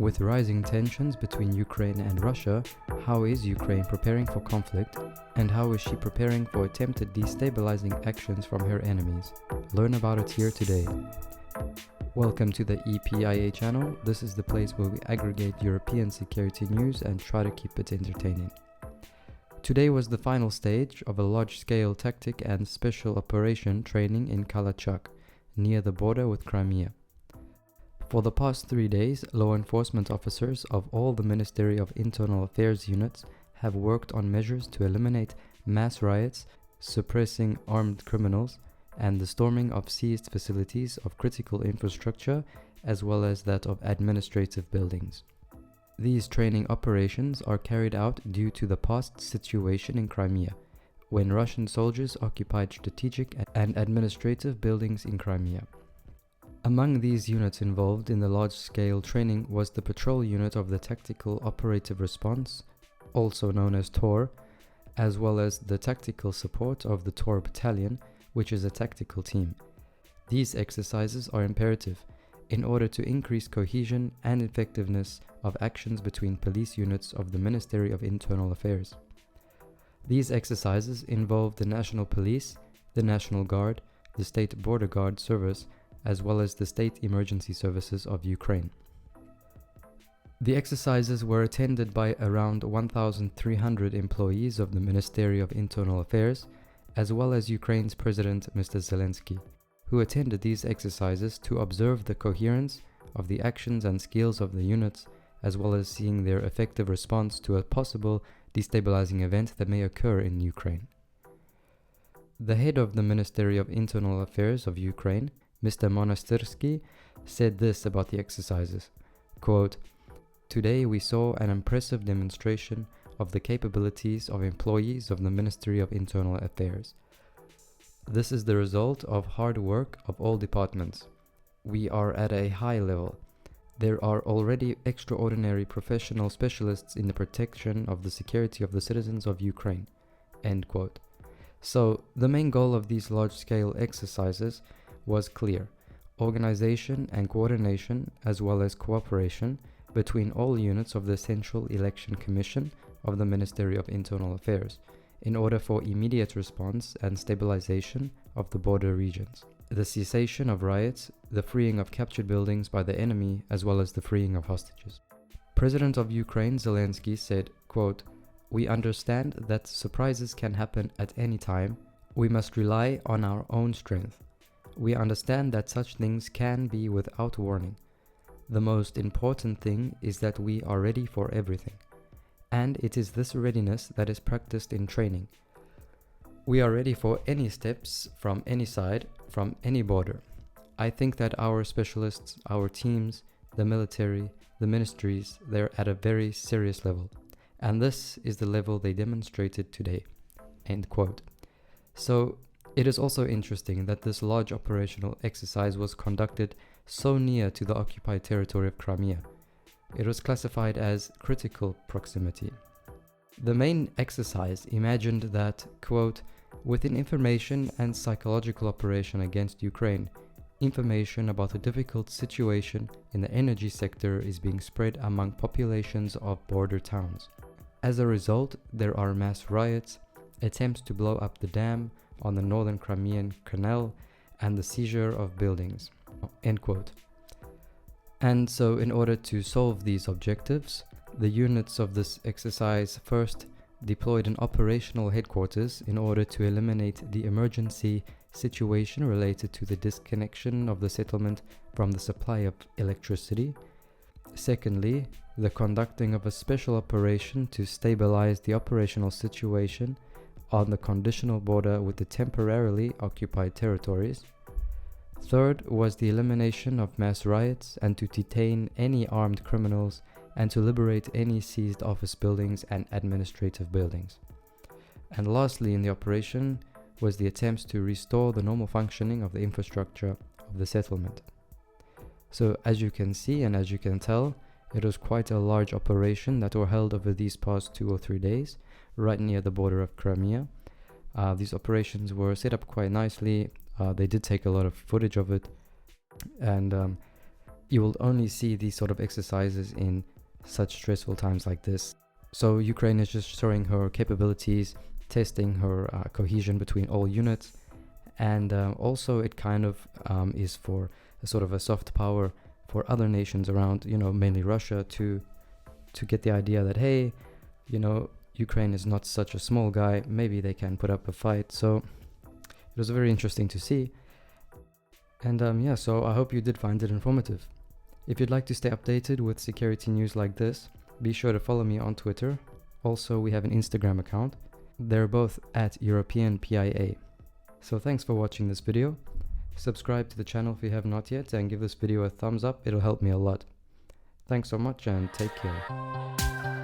With rising tensions between Ukraine and Russia, how is Ukraine preparing for conflict, and how is she preparing for attempted destabilizing actions from her enemies? Learn about it here today. Welcome to the EPIA channel. This is the place where we aggregate European security news and try to keep it entertaining. Today was the final stage of a large-scale tactic and special operation training in Kalachak, near the border with Crimea. For the past 3 days, law enforcement officers of all the Ministry of Internal Affairs units have worked on measures to eliminate mass riots, suppressing armed criminals, and the storming of seized facilities of critical infrastructure as well as that of administrative buildings. These training operations are carried out due to the past situation in Crimea, when Russian soldiers occupied strategic and administrative buildings in Crimea. Among these units involved in the large-scale training was the patrol unit of the Tactical Operative Response, also known as TOR, as well as the tactical support of the TOR Battalion, which is a tactical team. These exercises are imperative in order to increase cohesion and effectiveness of actions between police units of the Ministry of Internal Affairs. These exercises involve the National Police, the National Guard, the State Border Guard Service, as well as the State Emergency Services of Ukraine. The exercises were attended by around 1,300 employees of the Ministry of Internal Affairs, as well as Ukraine's President Mr. Zelensky, who attended these exercises to observe the coherence of the actions and skills of the units, as well as seeing their effective response to a possible destabilizing event that may occur in Ukraine. The head of the Ministry of Internal Affairs of Ukraine, Mr. Monastyrsky, said this about the exercises, quote, "Today we saw an impressive demonstration of the capabilities of employees of the Ministry of Internal Affairs. This is the result of hard work of all departments. We are at a high level. There are already extraordinary professional specialists in the protection of the security of the citizens of Ukraine." End quote. So, the main goal of these large-scale exercises was clear: organization and coordination, as well as cooperation between all units of the Central Election Commission of the Ministry of Internal Affairs, in order for immediate response and stabilization of the border regions, the cessation of riots, the freeing of captured buildings by the enemy, as well as the freeing of hostages. President of Ukraine Zelensky said, quote, "We understand that surprises can happen at any time. We must rely on our own strength. We understand that such things can be without warning. The most important thing is that we are ready for everything. And it is this readiness that is practiced in training. We are ready for any steps from any side, from any border. I think that our specialists, our teams, the military, the ministries, they're at a very serious level. And this is the level they demonstrated today." End quote. So, it is also interesting that this large operational exercise was conducted so near to the occupied territory of Crimea. It was classified as critical proximity. The main exercise imagined that, quote, "with an information and psychological operation against Ukraine, information about a difficult situation in the energy sector is being spread among populations of border towns. As a result, there are mass riots, attempts to blow up the dam on the northern Crimean Canal, and the seizure of buildings." End quote. And so, in order to solve these objectives, the units of this exercise first deployed an operational headquarters in order to eliminate the emergency situation related to the disconnection of the settlement from the supply of electricity. Secondly, the conducting of a special operation to stabilize the operational situation on the conditional border with the temporarily occupied territories. Third was the elimination of mass riots and to detain any armed criminals and to liberate any seized office buildings and administrative buildings. And lastly in the operation was the attempts to restore the normal functioning of the infrastructure of the settlement. So as you can see and as you can tell, it was quite a large operation that were held over these past 2 or 3 days, right near the border of Crimea. These operations were set up quite nicely. They did take a lot of footage of it, and you will only see these sort of exercises in such stressful times like this. So Ukraine is just showing her capabilities, testing her cohesion between all units, and also it kind of is for a sort of a soft power for other nations around, mainly Russia, to get the idea that, hey, Ukraine is not such a small guy, maybe they can put up a fight. So it was very interesting to see. And so I hope you did find it informative. If you'd like to stay updated with security news like this, be sure to follow me on Twitter. Also, we have an Instagram account. They're both at European PIA. So thanks for watching this video. Subscribe to the channel if you have not yet, and give this video a thumbs up. It'll help me a lot. Thanks so much and take care.